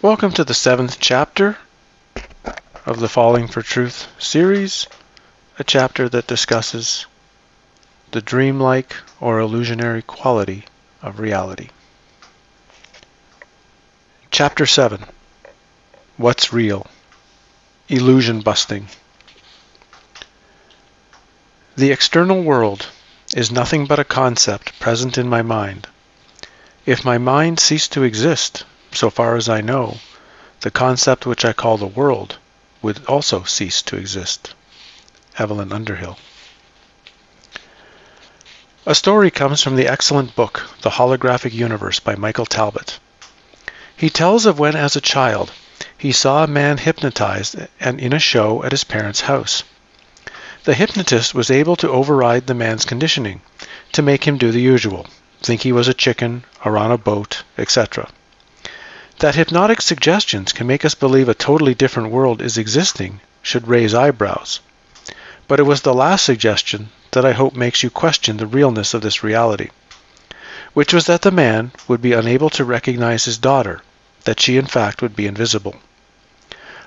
Welcome to the 7th chapter of the Falling for Truth series, a chapter that discusses the dreamlike or illusionary quality of reality. Chapter 7. What's real? Illusion busting. The external world is nothing but a concept present in my mind. If my mind ceased to exist, so far as I know, the concept which I call the world would also cease to exist. Evelyn Underhill. A story comes from the excellent book, The Holographic Universe by Michael Talbot. He tells of when, as a child, he saw a man hypnotized and in a show at his parents' house. The hypnotist was able to override the man's conditioning, to make him do the usual, think he was a chicken or on a boat, etc. That hypnotic suggestions can make us believe a totally different world is existing should raise eyebrows. But it was the last suggestion that I hope makes you question the realness of this reality, which was that the man would be unable to recognize his daughter, that she in fact would be invisible.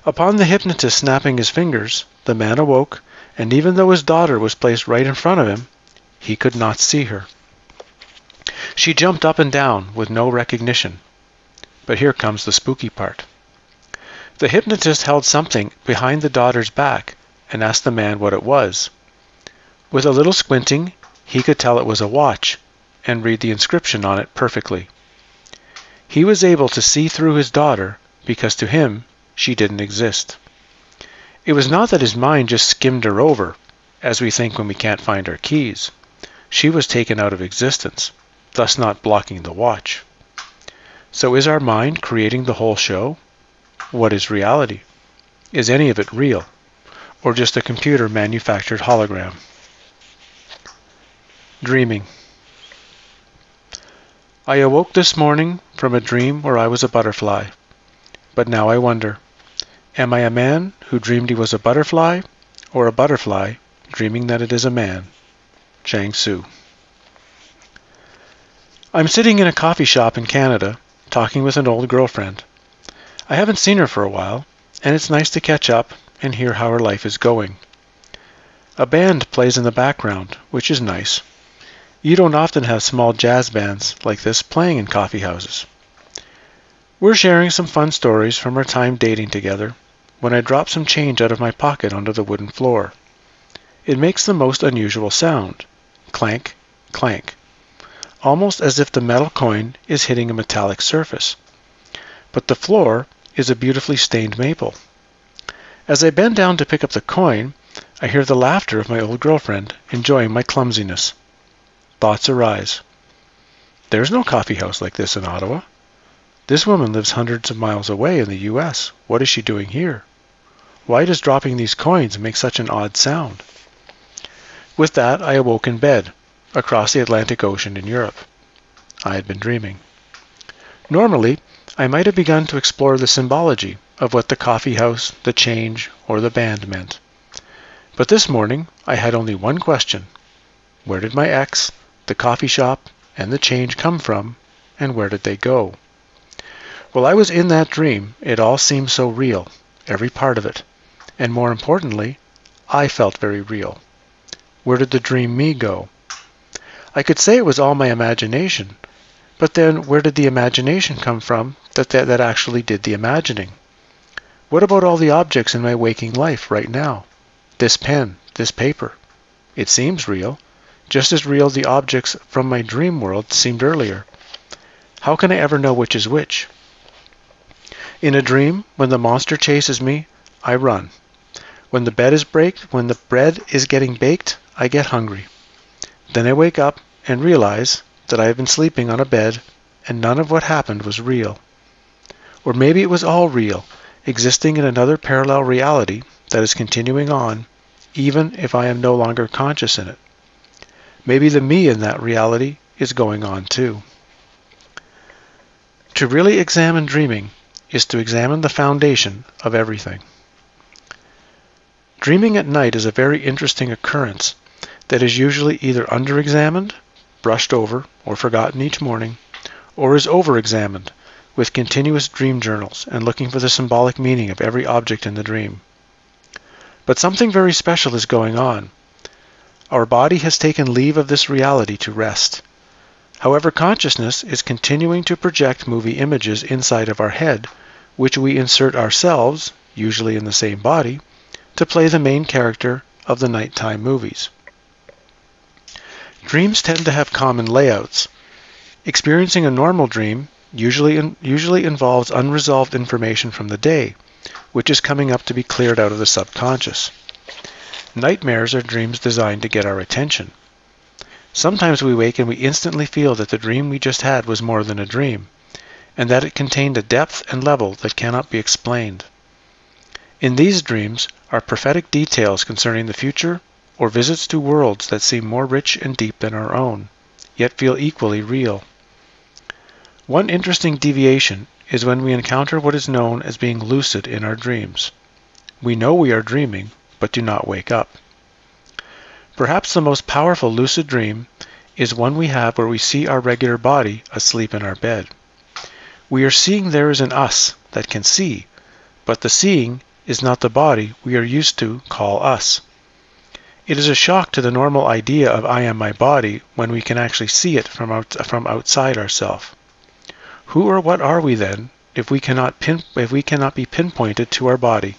Upon the hypnotist snapping his fingers, the man awoke, and even though his daughter was placed right in front of him, he could not see her. She jumped up and down with no recognition. But here comes the spooky part. The hypnotist held something behind the daughter's back and asked the man what it was. With a little squinting, he could tell it was a watch and read the inscription on it perfectly. He was able to see through his daughter because to him she didn't exist. It was not that his mind just skimmed her over, as we think when we can't find our keys. She was taken out of existence, thus not blocking the watch. So is our mind creating the whole show? What is reality? Is any of it real, or just a computer-manufactured hologram? Dreaming. I awoke this morning from a dream where I was a butterfly. But now I wonder, am I a man who dreamed he was a butterfly, or a butterfly dreaming that it is a man? Zhang Su. I'm sitting in a coffee shop in Canada, talking with an old girlfriend. I haven't seen her for a while, and it's nice to catch up and hear how her life is going. A band plays in the background, which is nice. You don't often have small jazz bands like this playing in coffee houses. We're sharing some fun stories from our time dating together when I drop some change out of my pocket onto the wooden floor. It makes the most unusual sound. Clank, clank. Almost as if the metal coin is hitting a metallic surface. But the floor is a beautifully stained maple. As I bend down to pick up the coin, I hear the laughter of my old girlfriend, enjoying my clumsiness. Thoughts arise. There's no coffee house like this in Ottawa. This woman lives hundreds of miles away in the U.S. What is she doing here? Why does dropping these coins make such an odd sound? With that, I awoke in bed, across the Atlantic Ocean in Europe. I had been dreaming. Normally, I might have begun to explore the symbology of what the coffee house, the change, or the band meant. But this morning, I had only one question. Where did my ex, the coffee shop, and the change come from, and where did they go? While I was in that dream, it all seemed so real, every part of it. And more importantly, I felt very real. Where did the dream me go? I could say it was all my imagination, but then where did the imagination come from that actually did the imagining? What about all the objects in my waking life right now? This pen, this paper. It seems real, just as real the objects from my dream world seemed earlier. How can I ever know which is which? In a dream, when the monster chases me, I run. When the bread is getting baked, I get hungry. Then I wake up and realize that I have been sleeping on a bed and none of what happened was real. Or maybe it was all real, existing in another parallel reality that is continuing on, even if I am no longer conscious in it. Maybe the me in that reality is going on too. To really examine dreaming is to examine the foundation of everything. Dreaming at night is a very interesting occurrence that is usually either under-examined, brushed over, or forgotten each morning, or is over-examined, with continuous dream journals and looking for the symbolic meaning of every object in the dream. But something very special is going on. Our body has taken leave of this reality to rest. However, consciousness is continuing to project movie images inside of our head, which we insert ourselves, usually in the same body, to play the main character of the nighttime movies. Dreams tend to have common layouts. Experiencing a normal dream usually involves unresolved information from the day, which is coming up to be cleared out of the subconscious. Nightmares are dreams designed to get our attention. Sometimes we wake and we instantly feel that the dream we just had was more than a dream, and that it contained a depth and level that cannot be explained. In these dreams are prophetic details concerning the future or visits to worlds that seem more rich and deep than our own, yet feel equally real. One interesting deviation is when we encounter what is known as being lucid in our dreams. We know we are dreaming, but do not wake up. Perhaps the most powerful lucid dream is one we have where we see our regular body asleep in our bed. We are seeing there is an us that can see, but the seeing is not the body we are used to call us. It is a shock to the normal idea of I am my body when we can actually see it from outside ourselves. Who or what are we then if we cannot be pinpointed to our body?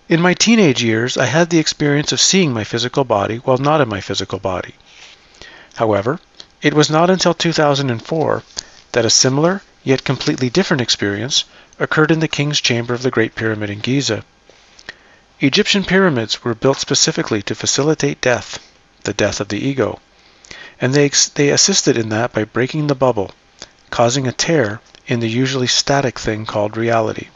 In my teenage years, I had the experience of seeing my physical body while not in my physical body. However, it was not until 2004 that a similar, yet completely different experience occurred in the King's Chamber of the Great Pyramid in Giza. Egyptian pyramids were built specifically to facilitate death, the death of the ego, and they assisted in that by breaking the bubble, causing a tear in the usually static thing called reality.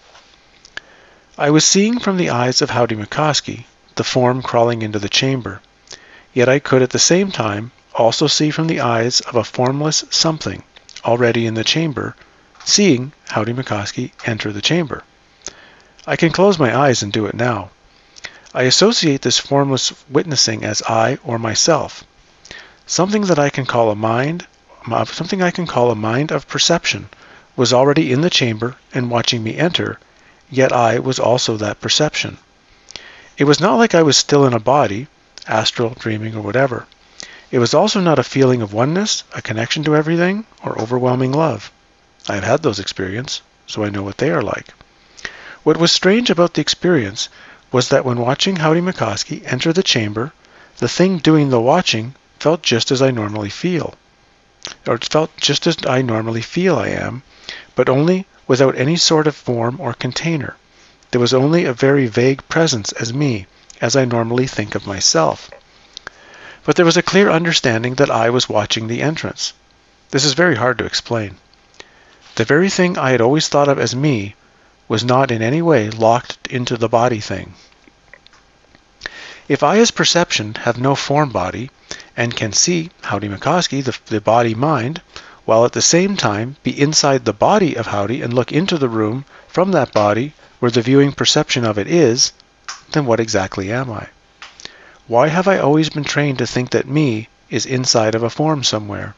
I was seeing from the eyes of Howdy McCoskey the form crawling into the chamber, yet I could at the same time also see from the eyes of a formless something already in the chamber, seeing Howdy McCoskey enter the chamber. I can close my eyes and do it now. I associate this formless witnessing as I or myself, something that I can call a mind of perception was already in the chamber and watching me enter, yet I was also that perception. It was not like I was still in a body, astral, dreaming, or whatever. It was also not a feeling of oneness, a connection to everything, or overwhelming love. I have had those experiences, so I know what they are like. What was strange about the experience was that when watching Howdy McCoskey enter the chamber, the thing doing the watching felt just as I normally feel. Or it felt just as I normally feel I am, but only without any sort of form or container. There was only a very vague presence as me, as I normally think of myself. But there was a clear understanding that I was watching the entrance. This is very hard to explain. The very thing I had always thought of as me was not in any way locked into the body thing. If I as perception have no form body and can see Howdy McCoskey, the body-mind, while at the same time be inside the body of Howdy and look into the room from that body where the viewing perception of it is, then what exactly am I? Why have I always been trained to think that me is inside of a form somewhere?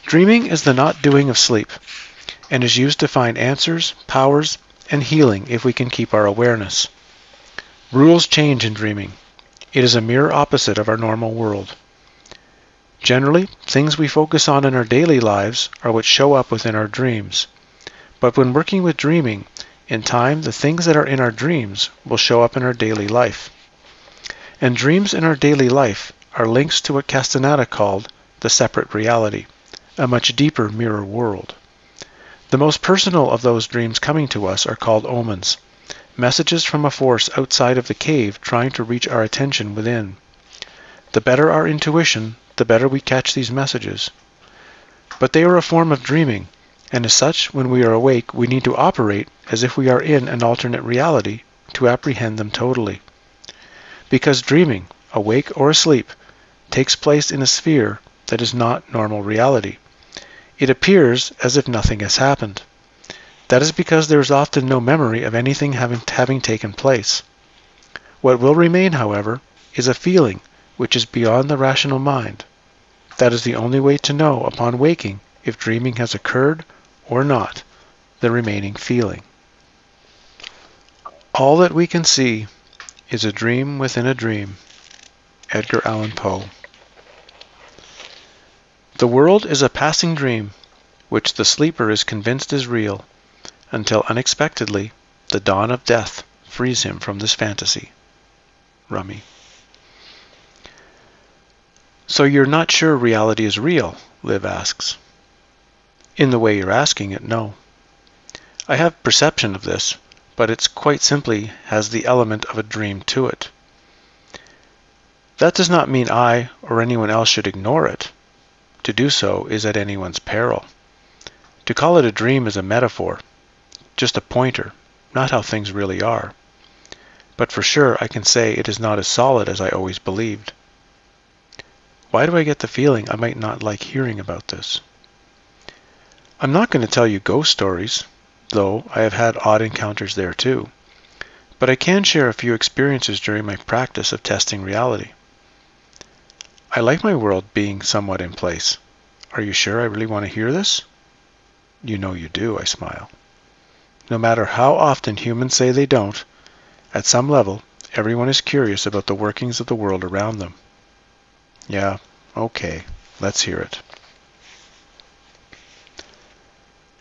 Dreaming is the not doing of sleep, and is used to find answers, powers, and healing if we can keep our awareness. Rules change in dreaming. It is a mirror opposite of our normal world. Generally, things we focus on in our daily lives are what show up within our dreams. But when working with dreaming, in time the things that are in our dreams will show up in our daily life. And dreams in our daily life are links to what Castaneda called the separate reality, a much deeper mirror world. The most personal of those dreams coming to us are called omens, messages from a force outside of the cave trying to reach our attention within. The better our intuition, the better we catch these messages. But they are a form of dreaming, and as such, when we are awake, we need to operate as if we are in an alternate reality to apprehend them totally. Because dreaming, awake or asleep, takes place in a sphere that is not normal reality. It appears as if nothing has happened. That is because there is often no memory of anything having taken place. What will remain, however, is a feeling which is beyond the rational mind. That is the only way to know upon waking if dreaming has occurred or not, the remaining feeling. All that we can see is a dream within a dream. Edgar Allan Poe. The world is a passing dream, which the sleeper is convinced is real, until unexpectedly the dawn of death frees him from this fantasy. Rumi. So you're not sure reality is real? Liv asks. In the way you're asking it, no. I have perception of this, but it's quite simply has the element of a dream to it. That does not mean I or anyone else should ignore it. To do so is at anyone's peril. To call it a dream is a metaphor, just a pointer, not how things really are. But for sure I can say it is not as solid as I always believed. Why do I get the feeling I might not like hearing about this? I'm not going to tell you ghost stories, though I have had odd encounters there too. But I can share a few experiences during my practice of testing reality. I like my world being somewhat in place. Are you sure I really want to hear this? You know you do, I smile. No matter how often humans say they don't, at some level, everyone is curious about the workings of the world around them. Yeah, okay, let's hear it.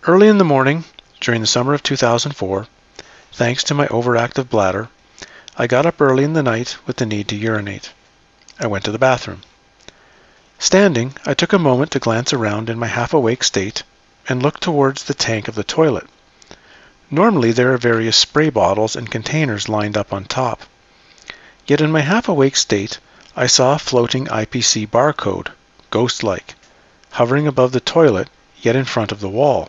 Early in the morning, during the summer of 2004, thanks to my overactive bladder, I got up early in the night with the need to urinate. I went to the bathroom. Standing, I took a moment to glance around in my half-awake state and look towards the tank of the toilet. Normally there are various spray bottles and containers lined up on top. Yet in my half-awake state, I saw a floating IPC barcode, ghost-like, hovering above the toilet, yet in front of the wall.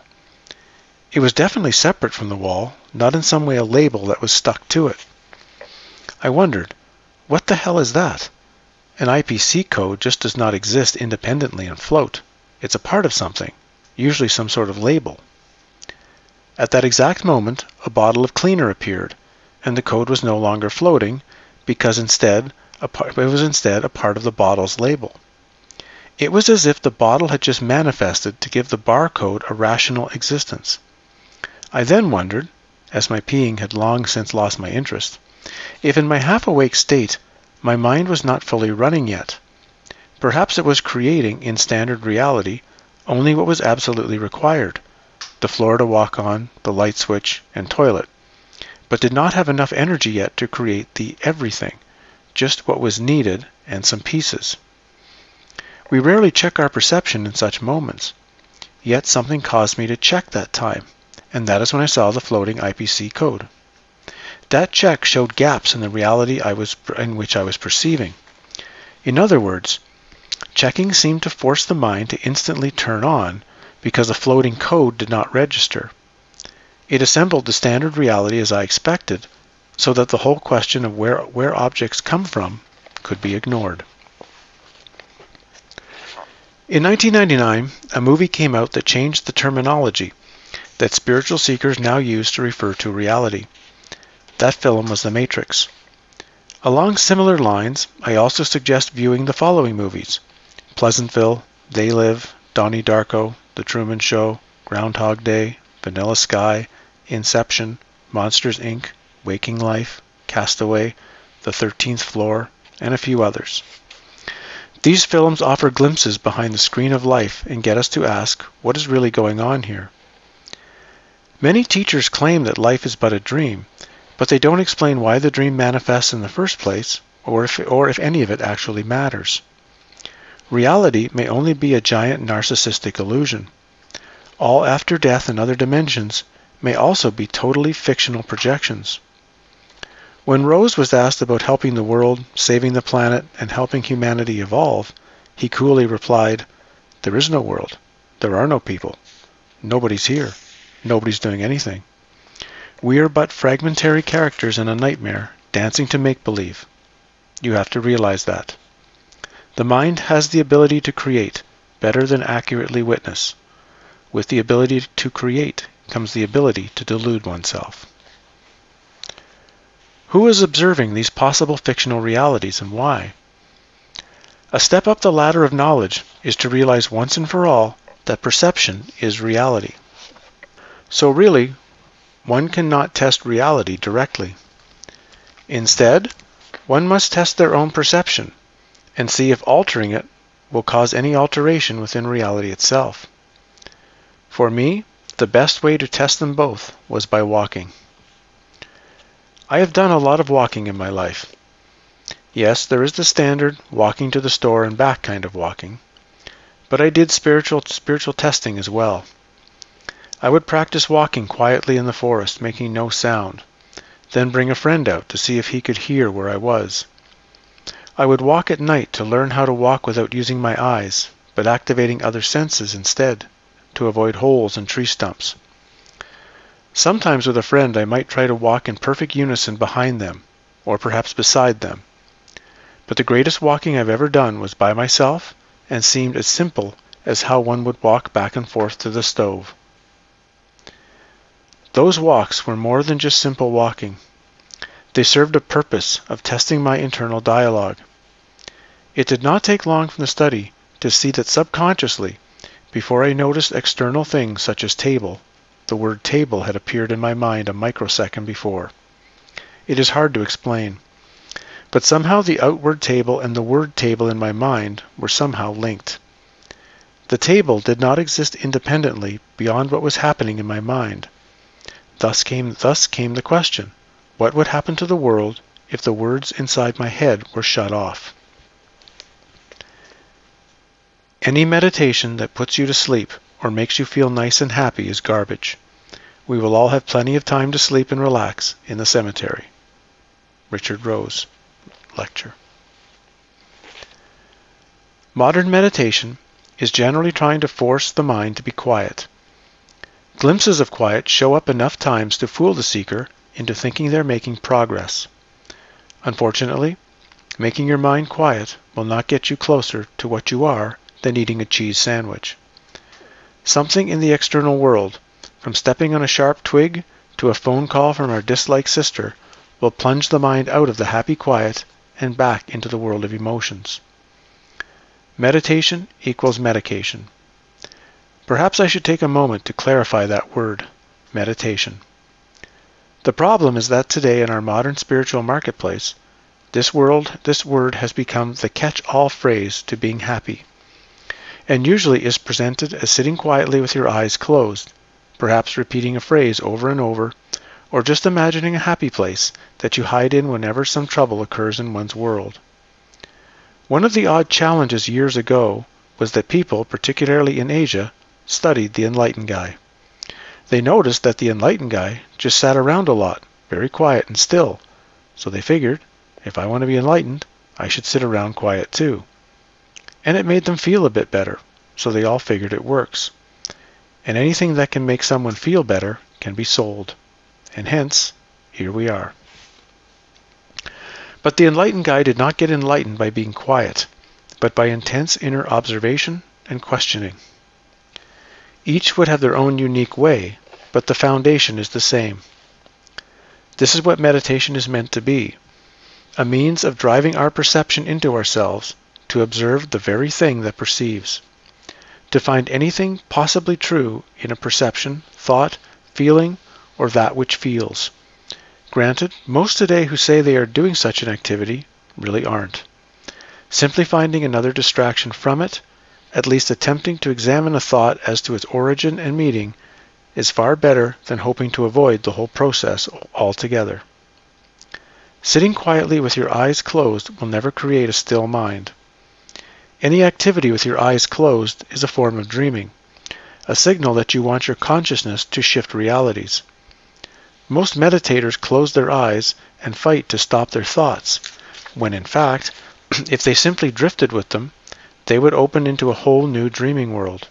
It was definitely separate from the wall, not in some way a label that was stuck to it. I wondered, what the hell is that? An IPC code just does not exist independently and float. It's a part of something, usually some sort of label. At that exact moment, a bottle of cleaner appeared, and the code was no longer floating, because it was instead a part of the bottle's label. It was as if the bottle had just manifested to give the barcode a rational existence. I then wondered, as my peeing had long since lost my interest, if in my half-awake state my mind was not fully running yet. Perhaps it was creating, in standard reality, only what was absolutely required, the floor to walk on, the light switch, and toilet, but did not have enough energy yet to create the everything, just what was needed and some pieces. We rarely check our perception in such moments, yet something caused me to check that time, and that is when I saw the floating IPC code. That check showed gaps in the reality in which I was perceiving. In other words, checking seemed to force the mind to instantly turn on because the floating code did not register. It assembled the standard reality as I expected, so that the whole question of where objects come from could be ignored. In 1999, a movie came out that changed the terminology that spiritual seekers now use to refer to reality. That film was The Matrix. Along similar lines, I also suggest viewing the following movies: Pleasantville, They Live, Donnie Darko, The Truman Show, Groundhog Day, Vanilla Sky, Inception, Monsters, Inc., Waking Life, Castaway, The 13th Floor, and a few others. These films offer glimpses behind the screen of life and get us to ask, what is really going on here? Many teachers claim that life is but a dream, but they don't explain why the dream manifests in the first place, or if any of it actually matters. Reality may only be a giant narcissistic illusion. All after death and other dimensions may also be totally fictional projections. When Rose was asked about helping the world, saving the planet, and helping humanity evolve, he coolly replied, "There is no world. There are no people. Nobody's here. Nobody's doing anything. We are but fragmentary characters in a nightmare, dancing to make-believe. You have to realize that. The mind has the ability to create, better than accurately witness. With the ability to create comes the ability to delude oneself." Who is observing these possible fictional realities and why? A step up the ladder of knowledge is to realize once and for all that perception is reality. So really, one cannot test reality directly. Instead, one must test their own perception and see if altering it will cause any alteration within reality itself. For me, the best way to test them both was by walking. I have done a lot of walking in my life. Yes, there is the standard walking to the store and back kind of walking, but I did spiritual testing as well. I would practice walking quietly in the forest, making no sound, then bring a friend out to see if he could hear where I was. I would walk at night to learn how to walk without using my eyes, but activating other senses instead, to avoid holes and tree stumps. Sometimes with a friend I might try to walk in perfect unison behind them, or perhaps beside them. But the greatest walking I've ever done was by myself and seemed as simple as how one would walk back and forth to the stove. Those walks were more than just simple walking. They served a purpose of testing my internal dialogue. It did not take long from the study to see that subconsciously, before I noticed external things such as table, the word table had appeared in my mind a microsecond before. It is hard to explain, but somehow the outward table and the word table in my mind were somehow linked. The table did not exist independently beyond what was happening in my mind. Thus came the question, what would happen to the world if the words inside my head were shut off? Any meditation that puts you to sleep or makes you feel nice and happy is garbage. We will all have plenty of time to sleep and relax in the cemetery. Richard Rose, Lecture. Modern meditation is generally trying to force the mind to be quiet. Glimpses of quiet show up enough times to fool the seeker into thinking they're making progress. Unfortunately, making your mind quiet will not get you closer to what you are than eating a cheese sandwich. Something in the external world, from stepping on a sharp twig to a phone call from our disliked sister, will plunge the mind out of the happy quiet and back into the world of emotions. Meditation equals medication. Perhaps I should take a moment to clarify that word, meditation. The problem is that today in our modern spiritual marketplace, this word has become the catch-all phrase to being happy, and usually is presented as sitting quietly with your eyes closed, perhaps repeating a phrase over and over, or just imagining a happy place that you hide in whenever some trouble occurs in one's world. One of the odd challenges years ago was that people, particularly in Asia, studied the enlightened guy. They noticed that the enlightened guy just sat around a lot, very quiet and still, so they figured, if I want to be enlightened, I should sit around quiet too. And it made them feel a bit better, so they all figured it works. And anything that can make someone feel better can be sold. And hence, here we are. But the enlightened guy did not get enlightened by being quiet, but by intense inner observation and questioning. Each would have their own unique way, but the foundation is the same. This is what meditation is meant to be, a means of driving our perception into ourselves to observe the very thing that perceives, to find anything possibly true in a perception, thought, feeling, or that which feels. Granted, most today who say they are doing such an activity really aren't. Simply finding another distraction from it, at least attempting to examine a thought as to its origin and meaning, is far better than hoping to avoid the whole process altogether. Sitting quietly with your eyes closed will never create a still mind. Any activity with your eyes closed is a form of dreaming, a signal that you want your consciousness to shift realities. Most meditators close their eyes and fight to stop their thoughts, when in fact, if they simply drifted with them, they would open into a whole new dreaming world.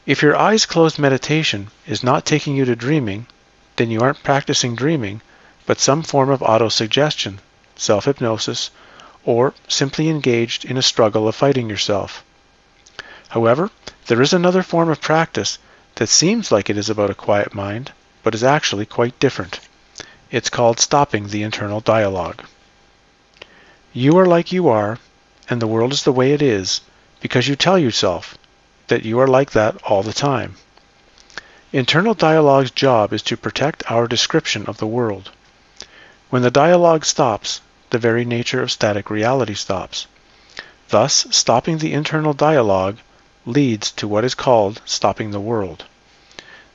If your eyes closed meditation is not taking you to dreaming, then you aren't practicing dreaming, but some form of autosuggestion, self-hypnosis, or simply engaged in a struggle of fighting yourself. However, there is another form of practice that seems like it is about a quiet mind, but is actually quite different. It's called stopping the internal dialogue. You are like you are, and the world is the way it is because you tell yourself that you are like that all the time. Internal dialogue's job is to protect our description of the world. When the dialogue stops, the very nature of static reality stops. Thus, stopping the internal dialogue leads to what is called stopping the world.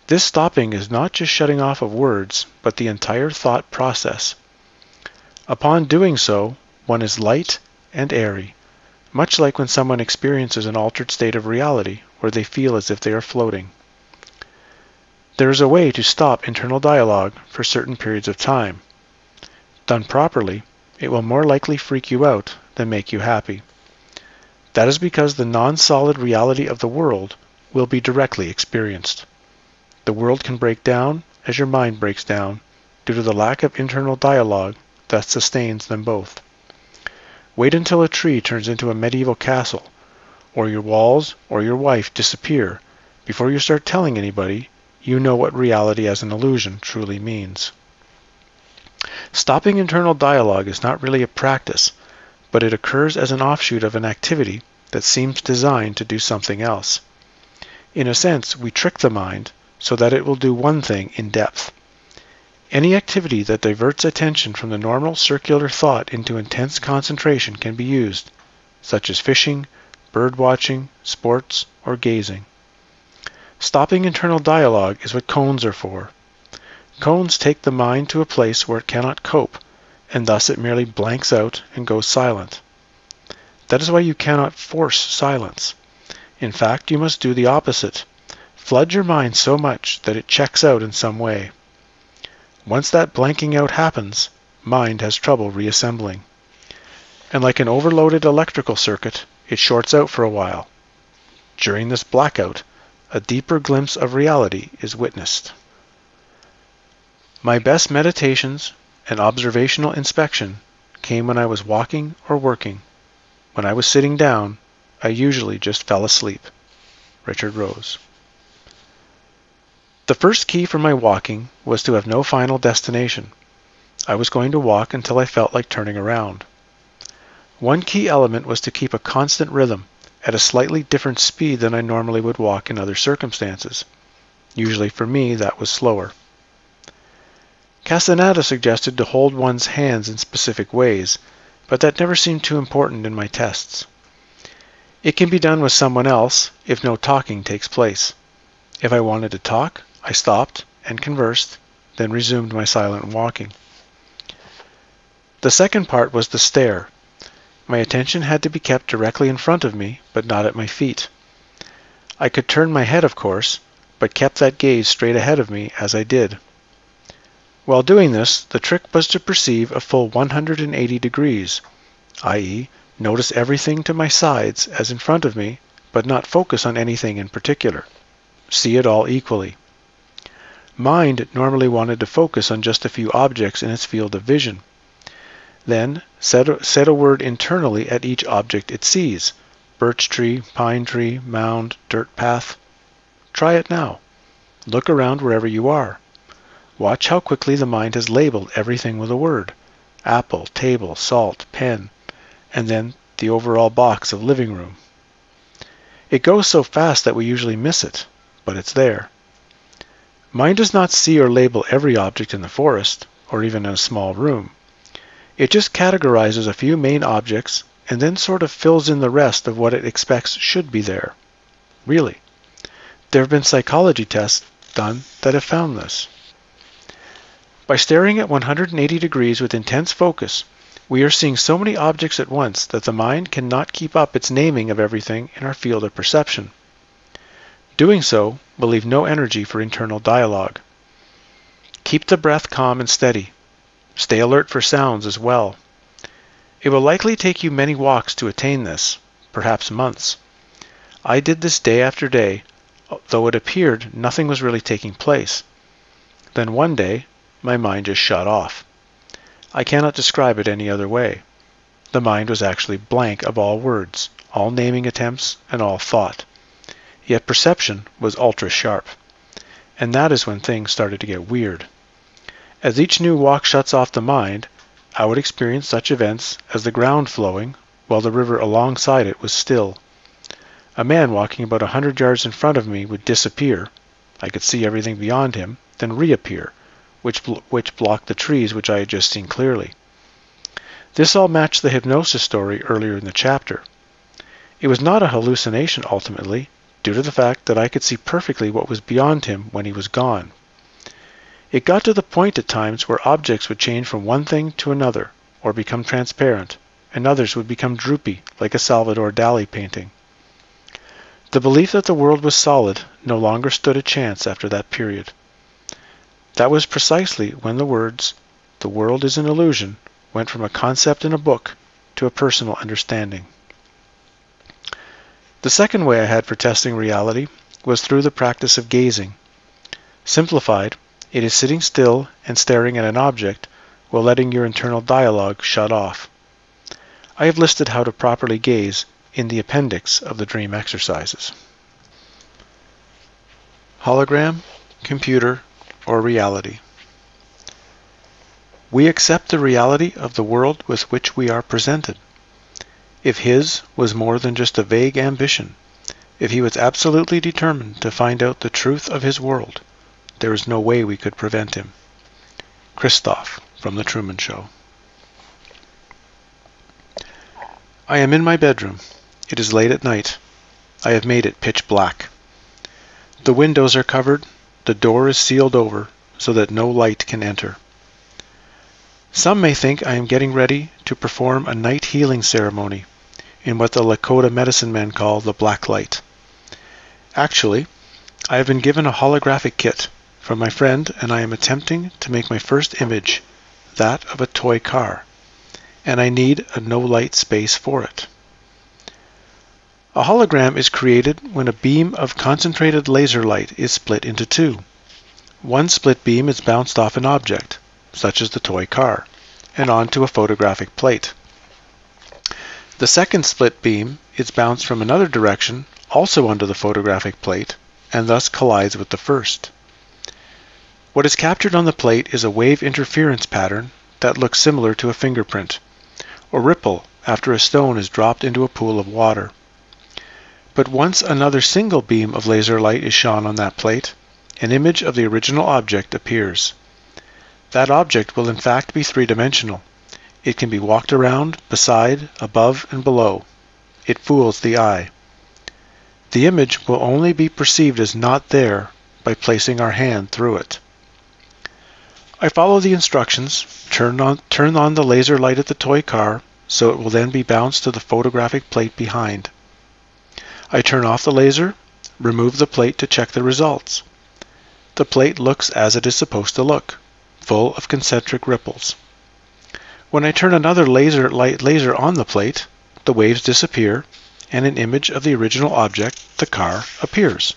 This stopping is not just shutting off of words, but the entire thought process. Upon doing so, one is light and airy, much like when someone experiences an altered state of reality where they feel as if they are floating. There is a way to stop internal dialogue for certain periods of time. Done properly, it will more likely freak you out than make you happy. That is because the non-solid reality of the world will be directly experienced. The world can break down as your mind breaks down due to the lack of internal dialogue that sustains them both. Wait until a tree turns into a medieval castle, or your walls or your wife disappear before you start telling anybody you know what reality as an illusion truly means. Stopping internal dialogue is not really a practice, but it occurs as an offshoot of an activity that seems designed to do something else. In a sense, we trick the mind so that it will do one thing in depth. Any activity that diverts attention from the normal circular thought into intense concentration can be used, such as fishing, bird watching, sports, or gazing. Stopping internal dialogue is what cones are for. Cones take the mind to a place where it cannot cope, and thus it merely blanks out and goes silent. That is why you cannot force silence. In fact, you must do the opposite. Flood your mind so much that it checks out in some way. Once that blanking out happens, mind has trouble reassembling. And like an overloaded electrical circuit, it shorts out for a while. During this blackout, a deeper glimpse of reality is witnessed. My best meditations and observational inspection came when I was walking or working. When I was sitting down, I usually just fell asleep. Richard Rose. The first key for my walking was to have no final destination. I was going to walk until I felt like turning around. One key element was to keep a constant rhythm at a slightly different speed than I normally would walk in other circumstances. Usually for me, that was slower. Castaneda suggested to hold one's hands in specific ways, but that never seemed too important in my tests. It can be done with someone else if no talking takes place. If I wanted to talk, I stopped and conversed, then resumed my silent walking. The second part was the stair. My attention had to be kept directly in front of me, but not at my feet. I could turn my head, of course, but kept that gaze straight ahead of me as I did. While doing this, the trick was to perceive a full 180 degrees, i.e., notice everything to my sides as in front of me, but not focus on anything in particular. See it all equally. Mind normally wanted to focus on just a few objects in its field of vision. Then, set a word internally at each object it sees. Birch tree, pine tree, mound, dirt path. Try it now. Look around wherever you are. Watch how quickly the mind has labeled everything with a word. Apple, table, salt, pen, and then the overall box of living room. It goes so fast that we usually miss it, but it's there. Mind does not see or label every object in the forest, or even in a small room. It just categorizes a few main objects and then sort of fills in the rest of what it expects should be there. Really. There have been psychology tests done that have found this. By staring at 180 degrees with intense focus, we are seeing so many objects at once that the mind cannot keep up its naming of everything in our field of perception. Doing so will leave no energy for internal dialogue. Keep the breath calm and steady. Stay alert for sounds as well. It will likely take you many walks to attain this, perhaps months. I did this day after day, though it appeared nothing was really taking place. Then one day, my mind just shut off. I cannot describe it any other way. The mind was actually blank of all words, all naming attempts, and all thought. Yet perception was ultra-sharp. And that is when things started to get weird. As each new walk shuts off the mind, I would experience such events as the ground flowing, while the river alongside it was still. A man walking about 100 yards in front of me would disappear. I could see everything beyond him, then reappear, which blocked the trees which I had just seen clearly. This all matched the hypnosis story earlier in the chapter. It was not a hallucination ultimately, due to the fact that I could see perfectly what was beyond him when he was gone. It got to the point at times where objects would change from one thing to another, or become transparent, and others would become droopy, like a Salvador Dali painting. The belief that the world was solid no longer stood a chance after that period. That was precisely when the words, "the world is an illusion," went from a concept in a book to a personal understanding. The second way I had for testing reality was through the practice of gazing. Simplified, it is sitting still and staring at an object while letting your internal dialogue shut off. I have listed how to properly gaze in the appendix of the dream exercises. Hologram, computer, or reality. We accept the reality of the world with which we are presented. If his was more than just a vague ambition, if he was absolutely determined to find out the truth of his world, there is no way we could prevent him. Christoph from The Truman Show. I am in my bedroom. It is late at night. I have made it pitch black. The windows are covered, the door is sealed over so that no light can enter. Some may think I am getting ready to perform a night healing ceremony in what the Lakota medicine men call the black light. Actually, I have been given a holographic kit from my friend, and I am attempting to make my first image, that of a toy car, and I need a no-light space for it. A hologram is created when a beam of concentrated laser light is split into two. One split beam is bounced off an object, such as the toy car, and onto a photographic plate. The second split beam is bounced from another direction, also onto the photographic plate, and thus collides with the first. What is captured on the plate is a wave interference pattern that looks similar to a fingerprint, or ripple after a stone is dropped into a pool of water. But once another single beam of laser light is shone on that plate, an image of the original object appears. That object will in fact be three-dimensional. It can be walked around, beside, above, and below. It fools the eye. The image will only be perceived as not there by placing our hand through it. I follow the instructions, turn on the laser light at the toy car, so it will then be bounced to the photographic plate behind. I turn off the laser, remove the plate to check the results. The plate looks as it is supposed to look, full of concentric ripples. When I turn another laser on the plate, the waves disappear, and an image of the original object, the car, appears.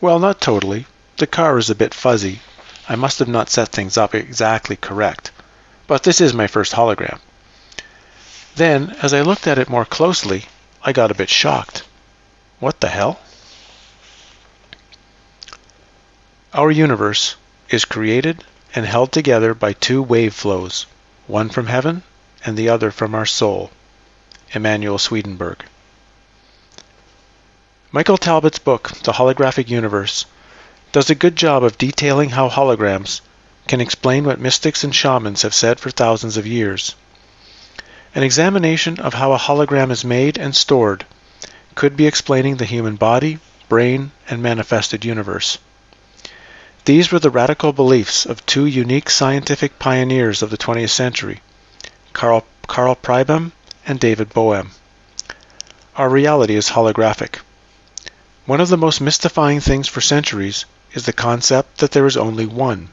Well, not totally. The car is a bit fuzzy. I must have not set things up exactly correct. But this is my first hologram. Then, as I looked at it more closely, I got a bit shocked. What the hell? Our universe is created and held together by two wave flows, one from heaven and the other from our soul. Emanuel Swedenborg. Michael Talbot's book, The Holographic Universe, does a good job of detailing how holograms can explain what mystics and shamans have said for thousands of years. An examination of how a hologram is made and stored could be explaining the human body, brain, and manifested universe. These were the radical beliefs of two unique scientific pioneers of the 20th century, Carl Pribram and David Boehm. Our reality is holographic. One of the most mystifying things for centuries is the concept that there is only one,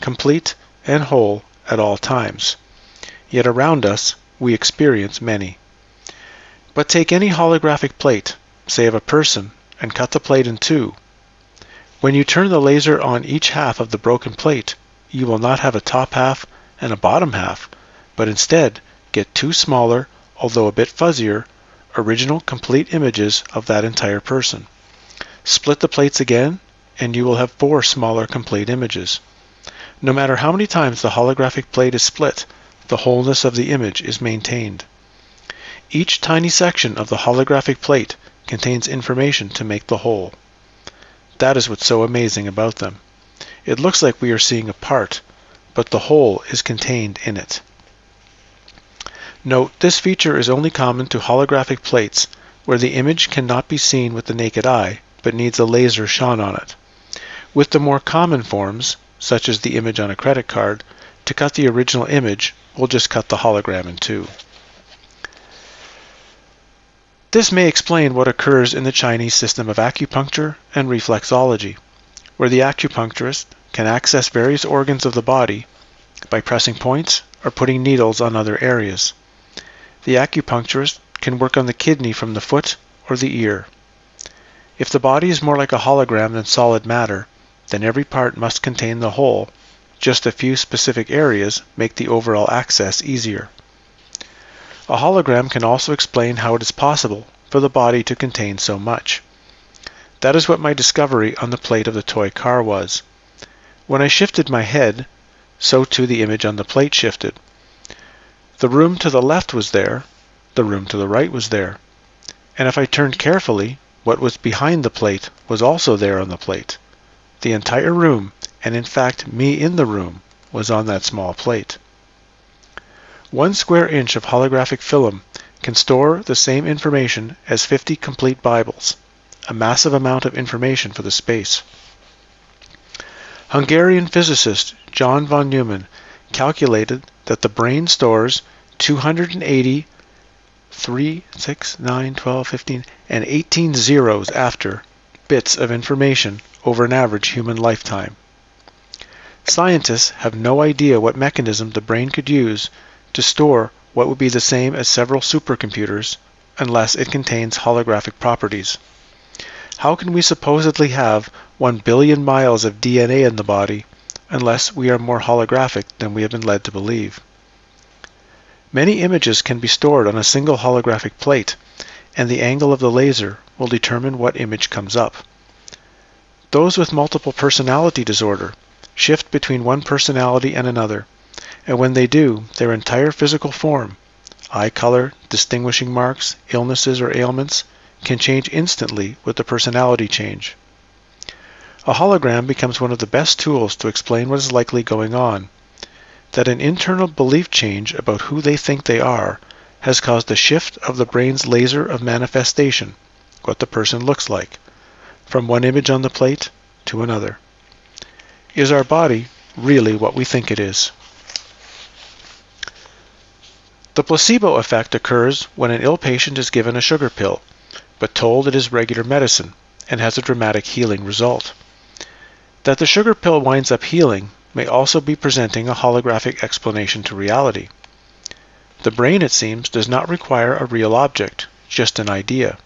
complete and whole at all times. Yet around us, we experience many. But take any holographic plate, say of a person, and cut the plate in two. When you turn the laser on each half of the broken plate, you will not have a top half and a bottom half, but instead get two smaller, although a bit fuzzier, original complete images of that entire person. Split the plates again, and you will have four smaller complete images. No matter how many times the holographic plate is split, the wholeness of the image is maintained. Each tiny section of the holographic plate contains information to make the whole. That is what's so amazing about them. It looks like we are seeing a part, but the whole is contained in it. Note, this feature is only common to holographic plates where the image cannot be seen with the naked eye, but needs a laser shone on it. With the more common forms, such as the image on a credit card, to cut the original image, we'll just cut the hologram in two. This may explain what occurs in the Chinese system of acupuncture and reflexology, where the acupuncturist can access various organs of the body by pressing points or putting needles on other areas. The acupuncturist can work on the kidney from the foot or the ear. If the body is more like a hologram than solid matter, then every part must contain the whole. Just a few specific areas make the overall access easier. A hologram can also explain how it is possible for the body to contain so much. That is what my discovery on the plate of the toy car was. When I shifted my head, so too the image on the plate shifted. The room to the left was there, the room to the right was there, and if I turned carefully, what was behind the plate was also there on the plate. The entire room, and in fact me in the room, was on that small plate. 1 square inch of holographic film can store the same information as 50 complete Bibles, a massive amount of information for the space. Hungarian physicist John von Neumann calculated that the brain stores 280, 3, 6, 9, 12, 15, and 18 zeros after bits of information over an average human lifetime. Scientists have no idea what mechanism the brain could use to store what would be the same as several supercomputers unless it contains holographic properties. How can we supposedly have 1 billion miles of DNA in the body unless we are more holographic than we have been led to believe? Many images can be stored on a single holographic plate, and the angle of the laser will determine what image comes up. Those with multiple personality disorder shift between one personality and another, and when they do, their entire physical form, eye color, distinguishing marks, illnesses or ailments, can change instantly with the personality change. A hologram becomes one of the best tools to explain what is likely going on, that an internal belief change about who they think they are has caused a shift of the brain's laser of manifestation, what the person looks like, from one image on the plate to another. Is our body really what we think it is? The placebo effect occurs when an ill patient is given a sugar pill, but told it is regular medicine and has a dramatic healing result. That the sugar pill winds up healing may also be presenting a holographic explanation to reality. The brain, it seems, does not require a real object, just an idea.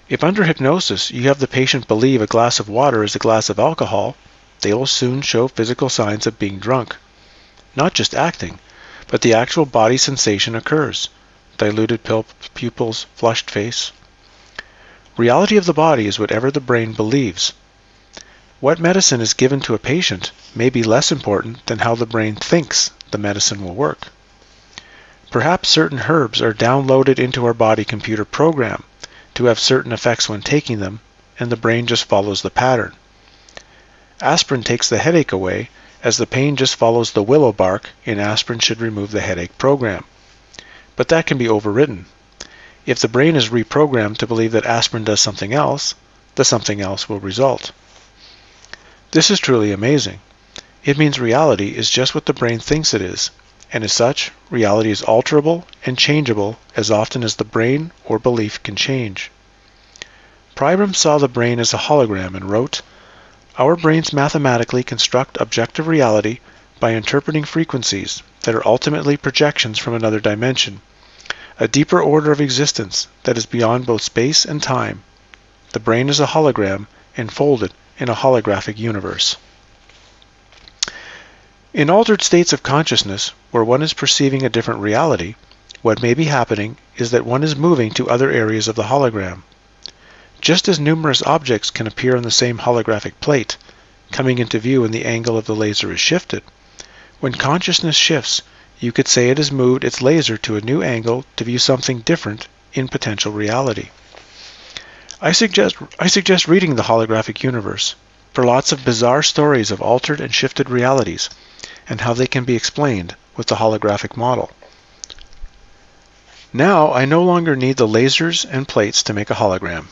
If under hypnosis you have the patient believe a glass of water is a glass of alcohol, they will soon show physical signs of being drunk. Not just acting, but the actual body sensation occurs. Diluted pupils, flushed face. Reality of the body is whatever the brain believes. What medicine is given to a patient may be less important than how the brain thinks the medicine will work. Perhaps certain herbs are downloaded into our body computer program to have certain effects when taking them, and the brain just follows the pattern. Aspirin takes the headache away, as the pain just follows the willow bark in aspirin should remove the headache program. But that can be overridden. If the brain is reprogrammed to believe that aspirin does something else, the something else will result. This is truly amazing. It means reality is just what the brain thinks it is, and as such, reality is alterable and changeable as often as the brain or belief can change. Pribram saw the brain as a hologram and wrote, "Our brains mathematically construct objective reality by interpreting frequencies that are ultimately projections from another dimension, a deeper order of existence that is beyond both space and time. The brain is a hologram enfolded in a holographic universe." In altered states of consciousness, where one is perceiving a different reality, what may be happening is that one is moving to other areas of the hologram. Just as numerous objects can appear on the same holographic plate, coming into view when the angle of the laser is shifted, when consciousness shifts, You could say it has moved its laser to a new angle to view something different in potential reality. I suggest reading The Holographic Universe for lots of bizarre stories of altered and shifted realities and how they can be explained with the holographic model. Now I no longer need the lasers and plates to make a hologram.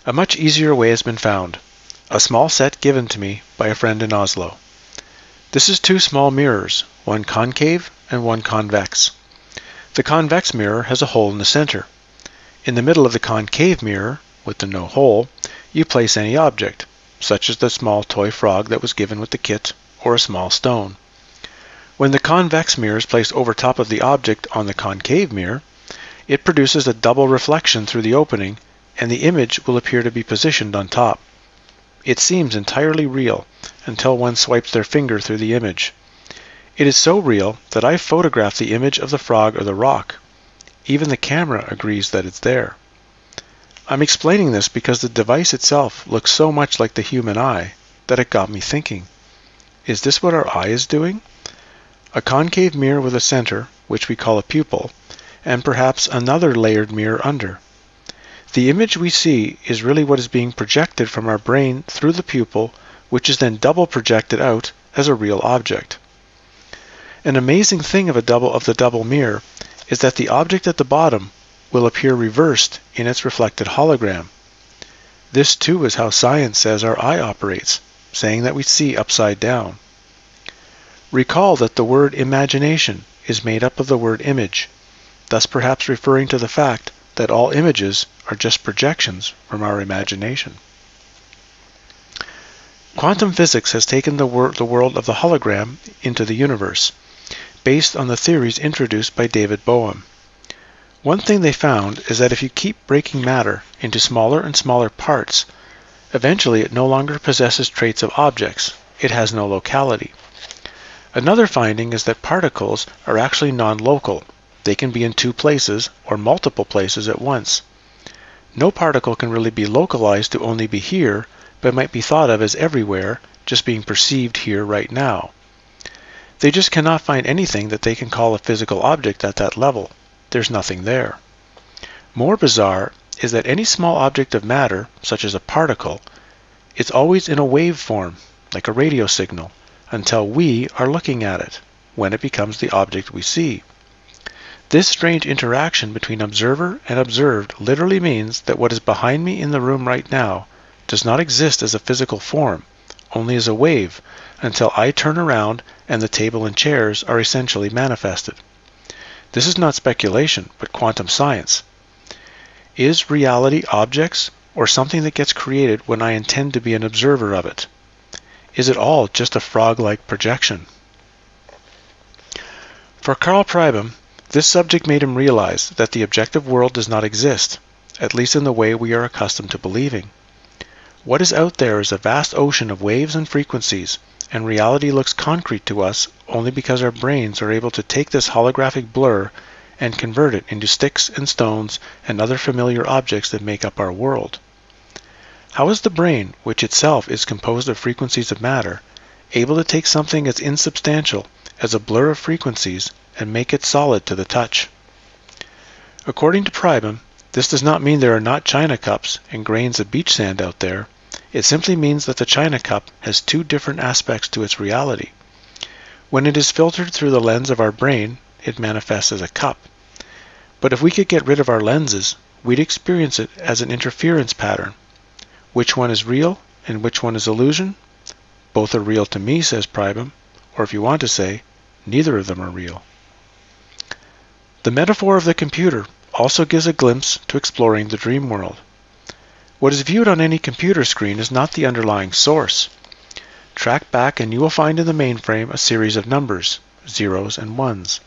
A much easier way has been found, a small set given to me by a friend in Oslo. This is 2 small mirrors, one concave and one convex. The convex mirror has a hole in the center. In the middle of the concave mirror, with the no hole, you place any object, such as the small toy frog that was given with the kit, or a small stone. When the convex mirror is placed over top of the object on the concave mirror, it produces a double reflection through the opening, and the image will appear to be positioned on top. It seems entirely real until one swipes their finger through the image. It is so real that I photographed the image of the frog or the rock. Even the camera agrees that it's there. I'm explaining this because the device itself looks so much like the human eye that it got me thinking. Is this what our eye is doing? A concave mirror with a center, which we call a pupil, and perhaps another layered mirror under. The image we see is really what is being projected from our brain through the pupil, which is then double projected out as a real object. An amazing thing of the double mirror is that the object at the bottom will appear reversed in its reflected hologram. This too is how science says our eye operates, saying that we see upside down. Recall that the word imagination is made up of the word image, thus perhaps referring to the fact that all images are just projections from our imagination. Quantum physics has taken the world of the hologram into the universe, based on the theories introduced by David Bohm. One thing they found is that if you keep breaking matter into smaller and smaller parts, eventually it no longer possesses traits of objects. It has no locality. Another finding is that particles are actually non-local. They can be in 2 places or multiple places at once. No particle can really be localized to only be here, but might be thought of as everywhere, just being perceived here right now. They just cannot find anything that they can call a physical object at that level. There's nothing there. More bizarre is that any small object of matter, such as a particle, is always in a wave form, like a radio signal, until we are looking at it, when it becomes the object we see. This strange interaction between observer and observed literally means that what is behind me in the room right now does not exist as a physical form, only as a wave, until I turn around and the table and chairs are essentially manifested. This is not speculation, but quantum science. Is reality objects, or something that gets created when I intend to be an observer of it? Is it all just a frog-like projection? For Karl Pribram, this subject made him realize that the objective world does not exist, at least in the way we are accustomed to believing. What is out there is a vast ocean of waves and frequencies, and reality looks concrete to us only because our brains are able to take this holographic blur and convert it into sticks and stones and other familiar objects that make up our world. How is the brain, which itself is composed of frequencies of matter, able to take something as insubstantial as a blur of frequencies and make it solid to the touch? According to Pribram, this does not mean there are not china cups and grains of beach sand out there. It simply means that the china cup has 2 different aspects to its reality. When it is filtered through the lens of our brain, it manifests as a cup. But if we could get rid of our lenses, we'd experience it as an interference pattern. Which one is real and which one is illusion? Both are real to me, says Pribram, or if you want to say, neither of them are real. The metaphor of the computer also gives a glimpse to exploring the dream world. What is viewed on any computer screen is not the underlying source. Track back and you will find in the mainframe a series of numbers, zeros and ones.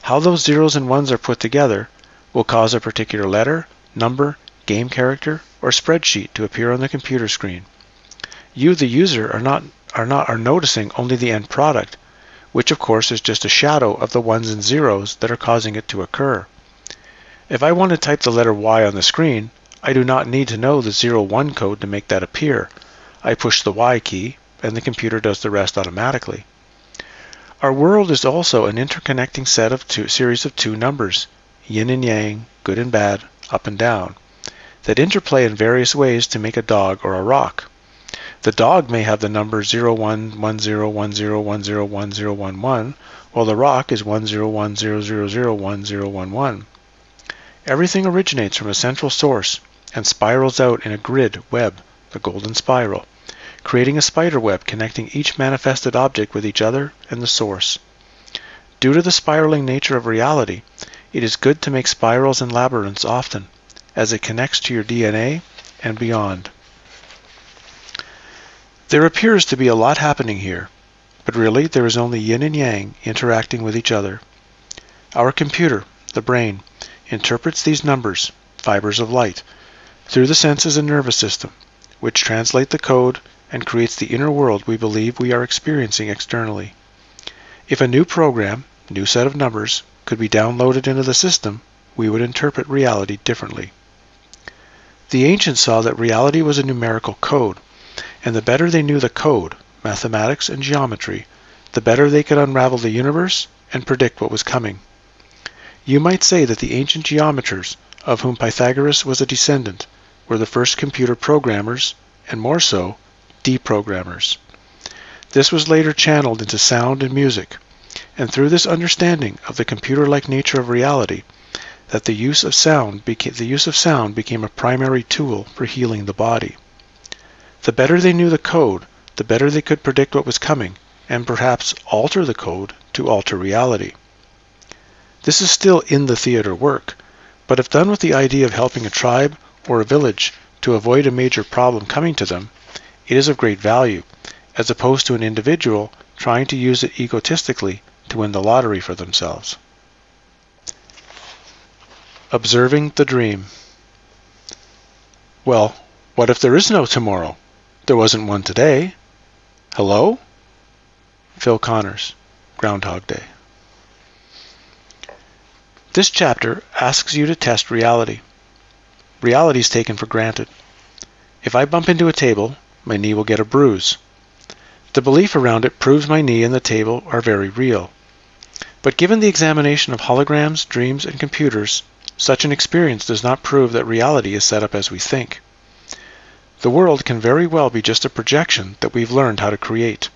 How those zeros and ones are put together will cause a particular letter, number, game character, or spreadsheet to appear on the computer screen. You, the user, are noticing only the end product, which of course is just a shadow of the ones and zeros that are causing it to occur. If I want to type the letter Y on the screen, I do not need to know the 01 code to make that appear. I push the Y key, and the computer does the rest automatically. Our world is also an interconnecting series of two numbers, yin and yang, good and bad, up and down, that interplay in various ways to make a dog or a rock. The dog may have the number 011010101011, while the rock is 10100001011. Everything originates from a central source and spirals out in a grid web, the golden spiral, creating a spider web connecting each manifested object with each other and the source. Due to the spiraling nature of reality, it is good to make spirals and labyrinths often, as it connects to your DNA and beyond. There appears to be a lot happening here, but really there is only yin and yang interacting with each other. Our computer, the brain, interprets these numbers, fibers of light, through the senses and nervous system, which translate the code and creates the inner world we believe we are experiencing externally. If a new program, new set of numbers, could be downloaded into the system, we would interpret reality differently. The ancients saw that reality was a numerical code, and the better they knew the code, mathematics and geometry, the better they could unravel the universe and predict what was coming. You might say that the ancient geometers, of whom Pythagoras was a descendant, were the first computer programmers, and more so, deprogrammers. This was later channeled into sound and music, and through this understanding of the computer-like nature of reality, that the use of sound became a primary tool for healing the body. The better they knew the code, the better they could predict what was coming, and perhaps alter the code to alter reality. This is still in the theater work, but if done with the idea of helping a tribe or a village to avoid a major problem coming to them, it is of great value, as opposed to an individual trying to use it egotistically to win the lottery for themselves. Observing the dream. Well, what if there is no tomorrow? There wasn't one today. Hello? Phil Connors, Groundhog Day. This chapter asks you to test reality. Reality is taken for granted. If I bump into a table, my knee will get a bruise. The belief around it proves my knee and the table are very real. But given the examination of holograms, dreams, and computers, such an experience does not prove that reality is set up as we think. The world can very well be just a projection that we've learned how to create.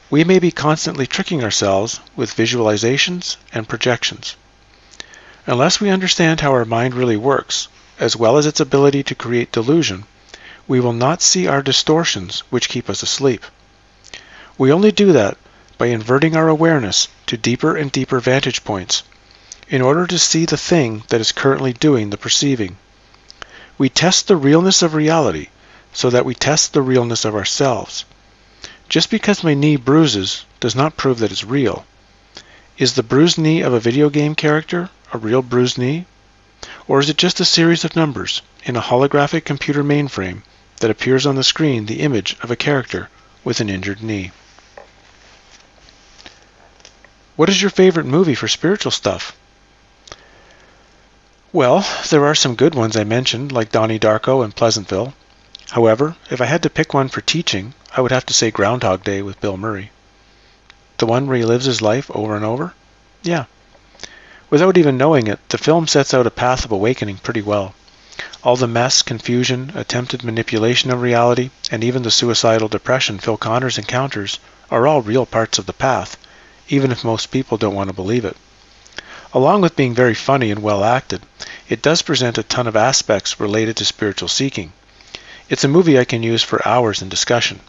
We may be constantly tricking ourselves with visualizations and projections. Unless we understand how our mind really works, as well as its ability to create delusion, we will not see our distortions which keep us asleep. We only do that by inverting our awareness to deeper and deeper vantage points, in order to see the thing that is currently doing the perceiving. We test the realness of reality so that we test the realness of ourselves. Just because my knee bruises does not prove that it's real. Is the bruised knee of a video game character a real bruised knee? Or is it just a series of numbers in a holographic computer mainframe that appears on the screen the image of a character with an injured knee? What is your favorite movie for spiritual stuff? Well, there are some good ones I mentioned, like Donnie Darko and Pleasantville. However, if I had to pick one for teaching, I would have to say Groundhog Day with Bill Murray. The one where he lives his life over and over? Yeah. Without even knowing it, the film sets out a path of awakening pretty well. All the mess, confusion, attempted manipulation of reality, and even the suicidal depression Phil Connors encounters are all real parts of the path, even if most people don't want to believe it. Along with being very funny and well acted, it does present a ton of aspects related to spiritual seeking. It's a movie I can use for hours in discussion.